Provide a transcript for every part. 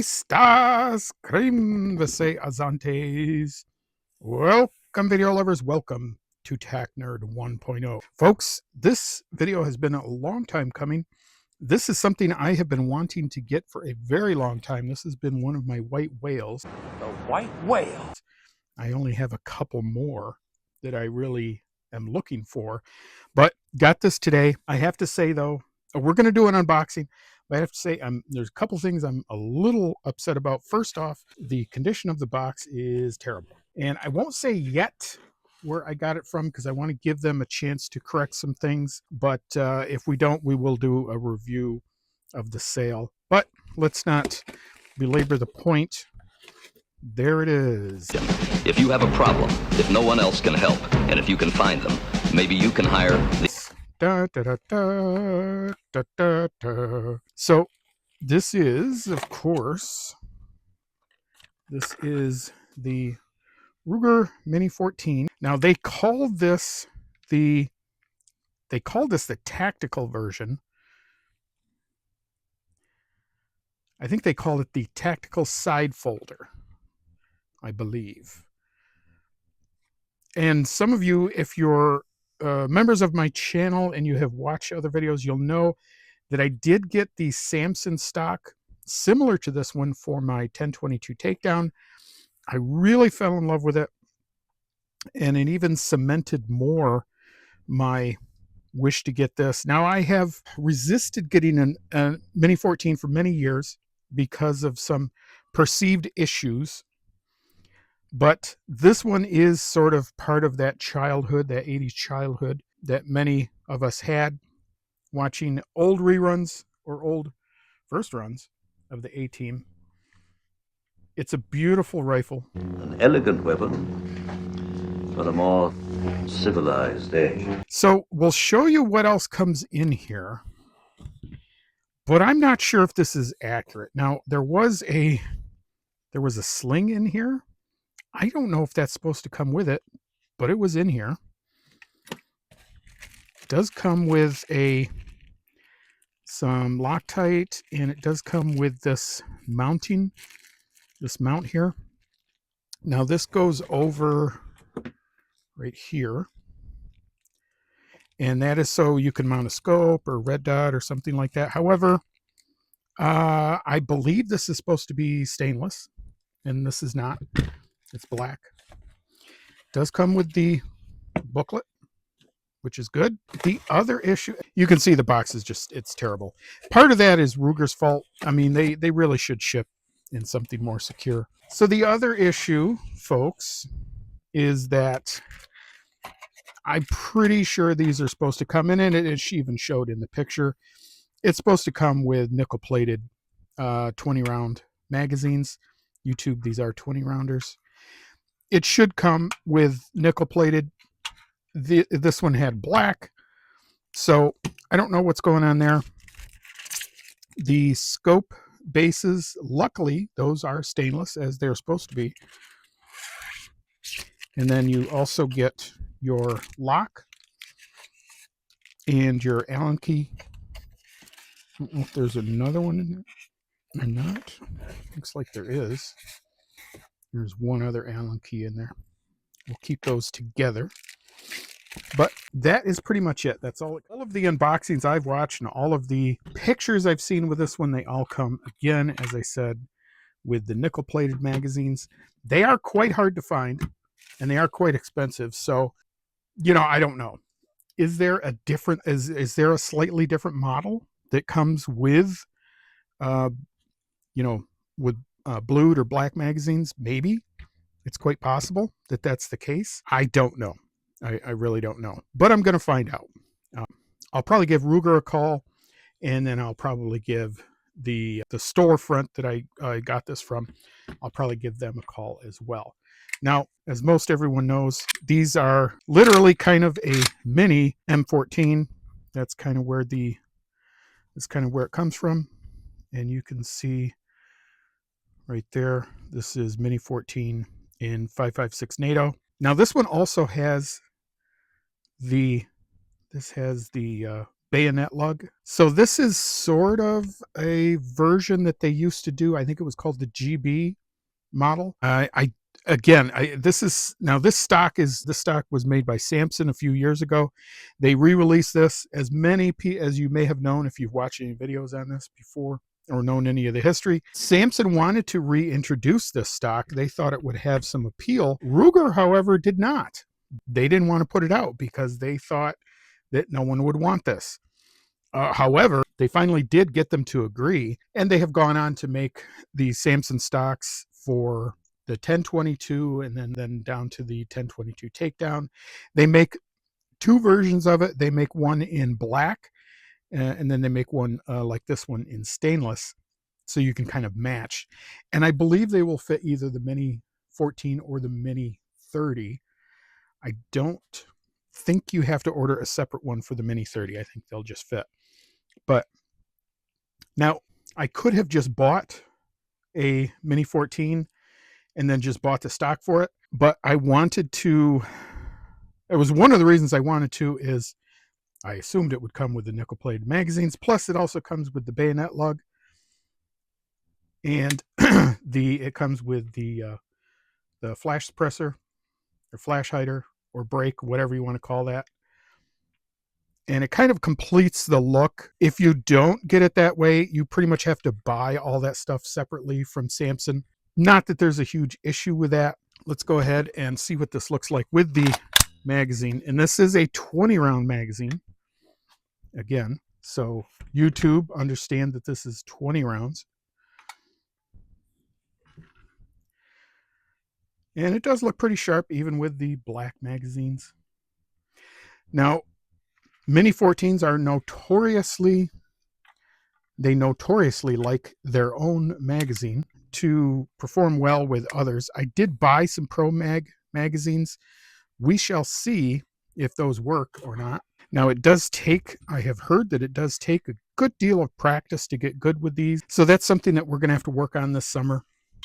Estás creme vese azantes. Welcome, video lovers. Welcome to Tac Nerd 1.0. Folks, this video has been a long time coming. This is something I have been wanting to get for a very long time. This has been one of my white whales. The white whale. I only have a couple more that I really am looking for, but got this today. I have to say, though, we're going to do an unboxing. I have to say, there's a couple things I'm a little upset about. First off, the condition of the box is terrible. And I won't say yet where I got it from because I want to give them a chance to correct some things. But if we don't, we will do a review of the sale. But let's not belabor the point. There it is. If you have a problem, if no one else can help, and if you can find them, maybe you can hire the... Da, da, da, da, da, da, da. So this is, of course, this is the Ruger Mini-14. Now they called this the tactical version. I think they called it the tactical side folder, I believe. And some of you, if you're members of my channel and you have watched other videos, you'll know that I did get the SAMSON stock similar to this one for my 1022 takedown. I really fell in love with it, and it even cemented more my wish to get this. Now, I have resisted getting a Mini-14 for many years because of some perceived issues. But this one is sort of part of that childhood, that 80s childhood that many of us had, watching old reruns or old first runs of the A-Team. It's a beautiful rifle. An elegant weapon for a more civilized age. So we'll show you what else comes in here, but I'm not sure if this is accurate. Now, there was a sling in here. I don't know if that's supposed to come with it, but it was in here. It does come with some Loctite, and it does come with this mount here. Now this goes over right here, and that is so you can mount a scope or red dot or something like that. However, I believe this is supposed to be stainless, and this is not. It's black. It does come with the booklet, which is good. The other issue, you can see the box is just, it's terrible. Part of that is Ruger's fault. I mean, they really should ship in something more secure. So the other issue, folks, is that I'm pretty sure these are supposed to come in, and it even showed in the picture. It's supposed to come with nickel-plated 20-round magazines. YouTube, these are 20-rounders. It should come with nickel-plated. This one had black, so I don't know what's going on there. The scope bases, luckily, those are stainless, as they're supposed to be. And then you also get your lock and your Allen key. I don't know if there's another one in there or not. Looks like there is. There's one other Allen key in there. We'll keep those together. But that is pretty much it. That's all of the unboxings I've watched and all of the pictures I've seen with this one. They all come, again, as I said, with the nickel-plated magazines. They are quite hard to find, and they are quite expensive. So, you know, I don't know. Is there a different, is there a slightly different model that comes with, you know, with blued or black magazines? Maybe. It's quite possible that that's the case. I don't know. I really don't know, but I'm going to find out. I'll probably give Ruger a call, and then I'll probably give the storefront that I got this from, I'll probably give them a call as well. Now, as most everyone knows, these are literally kind of a mini M14. That's kind of where it comes from, and you can see right there, this is Mini-14 in 5.56 NATO. Now this one also has the bayonet lug. So this is sort of a version that they used to do. I think it was called the GB model. This stock was made by SAMSON a few years ago. They re-released this. As you may have known if you've watched any videos on this before or known any of the history, SAMSON wanted to reintroduce this stock. They thought it would have some appeal. Ruger, however, did not. They didn't want to put it out because they thought that no one would want this. However, they finally did get them to agree, and they have gone on to make the SAMSON stocks for the 1022 and then down to the 1022 takedown. They make two versions of it. They make one in black, and then they make one like this one in stainless, so you can kind of match. And I believe they will fit either the Mini-14 or the Mini-30. I don't think you have to order a separate one for the Mini-30. I think they'll just fit. But now I could have just bought a Mini-14 and then just bought the stock for it, but I wanted to. It was one of the reasons I wanted to is I assumed it would come with the nickel-plated magazines. Plus, it also comes with the bayonet lug, and it comes with the flash suppressor or flash hider or brake, whatever you want to call that. And it kind of completes the look. If you don't get it that way, you pretty much have to buy all that stuff separately from SAMSON. Not that there's a huge issue with that. Let's go ahead and see what this looks like with the magazine. And this is a 20-round magazine. Again, so YouTube, understand that this is 20 rounds. And it does look pretty sharp, even with the black magazines. Now, Mini-14s are notoriously like their own magazine to perform well with others. I did buy some Pro Mag magazines. We shall see if those work or not. Now, I have heard that it does take a good deal of practice to get good with these. So that's something that we're going to have to work on this summer,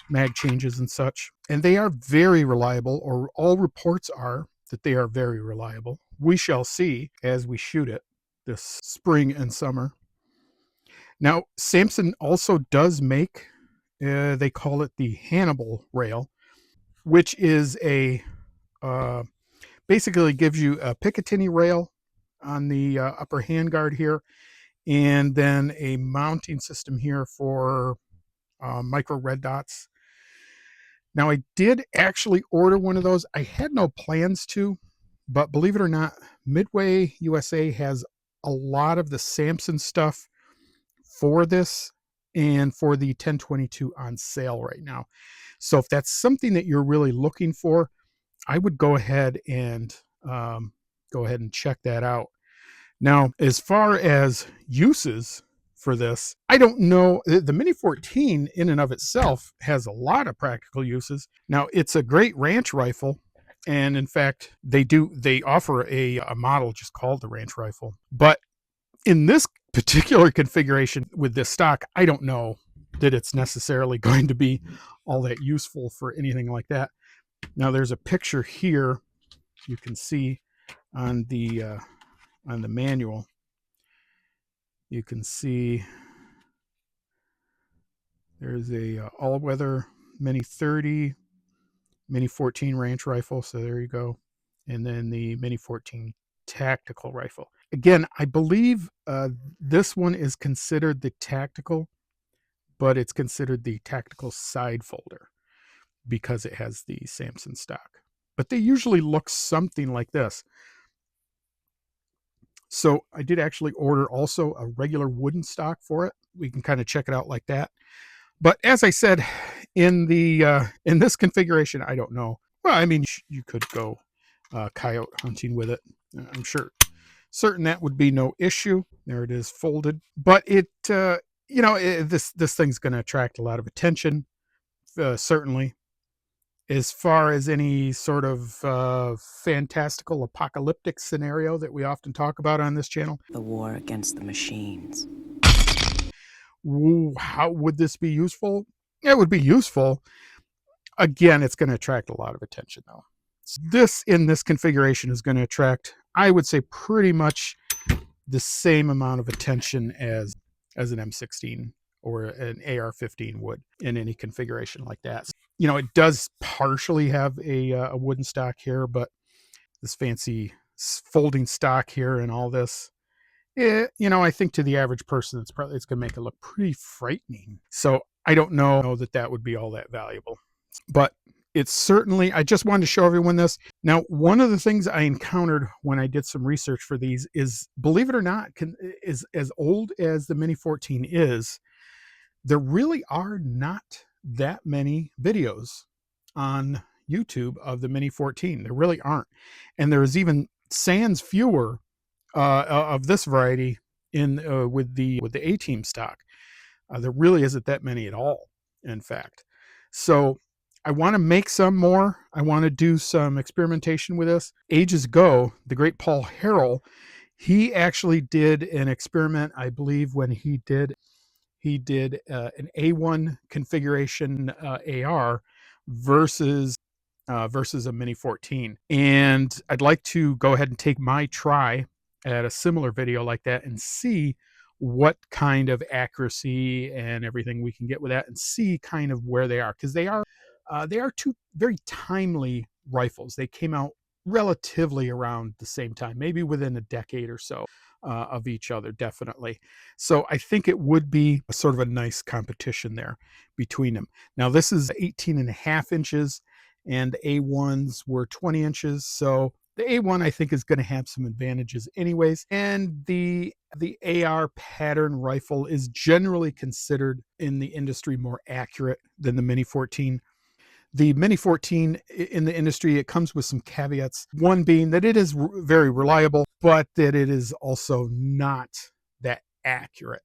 mag changes and such. And they are very reliable, or all reports are that they are very reliable. We shall see as we shoot it this spring and summer. Now, SAMSON also does make, they call it the Hannibal rail, which is basically gives you a Picatinny rail on the upper handguard here, and then a mounting system here for micro red dots. Now, I did actually order one of those. I had no plans to, but believe it or not, Midway USA has a lot of the SAMSON stuff for this and for the 1022 on sale right now. So if that's something that you're really looking for, I would go ahead and check that out. Now, as far as uses for this, I don't know. The Mini-14 in and of itself has a lot of practical uses. Now, it's a great ranch rifle, and in fact, they offer a model just called the ranch rifle. But in this particular configuration with this stock, I don't know that it's necessarily going to be all that useful for anything like that. Now, there's a picture here you can see on the manual. You can see there's a all-weather Mini-30, Mini-14 ranch rifle, so there you go, and then the Mini-14 tactical rifle. Again, I believe this one is considered the tactical, but it's considered the tactical side folder because it has the SAMSON stock. But they usually look something like this. So I did actually order also a regular wooden stock for it. We can kind of check it out like that. But as I said, in this configuration, I don't know. Well, I mean, you could go coyote hunting with it. I'm certain that would be no issue. There it is, folded. But this thing's going to attract a lot of attention, certainly. As far as any sort of fantastical apocalyptic scenario that we often talk about on this channel. The war against the machines. How would this be useful? It would be useful. Again, it's going to attract a lot of attention, though. This, in this configuration, is going to attract, I would say, pretty much the same amount of attention as an M16 or an AR-15 would in any configuration like that. You know, it does partially have a wooden stock here, but this fancy folding stock here and all this, you know, I think to the average person, it's going to make it look pretty frightening. So I don't know that that would be all that valuable, but it's certainly, I just wanted to show everyone this. Now, one of the things I encountered when I did some research for these is, believe it or not, is as old as the Mini-14 is, there really are not that many videos on YouTube of the Mini-14. There really aren't. And there's even sans fewer of this variety in with the A-Team stock. There really isn't that many at all, in fact. So I want to make some more. I want to do some experimentation with this. Ages ago, the great Paul Harrell, he actually did an experiment, I believe, when he did an A1 configuration AR versus a Mini-14. And I'd like to go ahead and take my try at a similar video like that and see what kind of accuracy and everything we can get with that, and see kind of where they are, because they are two very timely rifles. They came out relatively around the same time, maybe within a decade or so of each other, definitely. So I think it would be a sort of a nice competition there between them. Now, this is 18.5 inches, and the A1s were 20 inches. So the A1, I think, is going to have some advantages anyways. And the AR pattern rifle is generally considered in the industry more accurate than the Mini-14. The Mini-14 in the industry, it comes with some caveats. One being that it is very reliable, but that it is also not that accurate.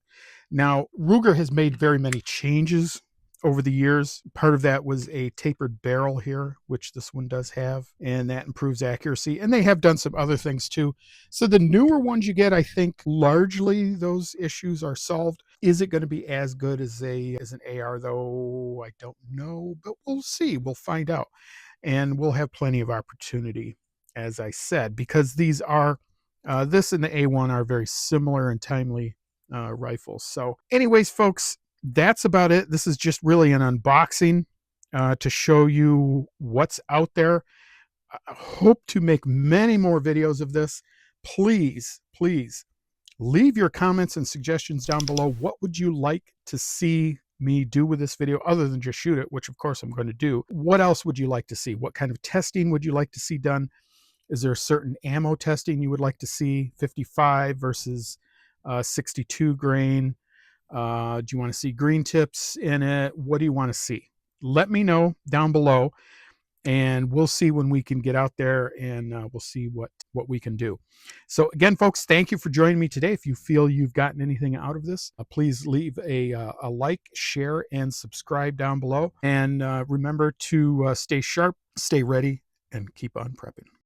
Now, Ruger has made very many changes over the years. Part of that was a tapered barrel here, which this one does have, and that improves accuracy. And they have done some other things too. So the newer ones you get, I think largely those issues are solved. Is it going to be as good as an AR though? I don't know, but we'll see. We'll find out. And we'll have plenty of opportunity, as I said, because these are, this and the A1 are very similar and timely rifles. So anyways, folks, that's about it. This is just really an unboxing to show you what's out there. I hope to make many more videos of this. Please leave your comments and suggestions down below. What would you like to see me do with this video other than just shoot it, which of course I'm going to do? What else would you like to see? What kind of testing would you like to see done? Is there a certain ammo testing you would like to see? 55 versus 62 grain? Do you want to see green tips in it? What do you want to see? Let me know down below, and we'll see when we can get out there, and we'll see what we can do. So again, folks, thank you for joining me today. If you feel you've gotten anything out of this, please leave a like, share, and subscribe down below. And remember to stay sharp, stay ready, and keep on prepping.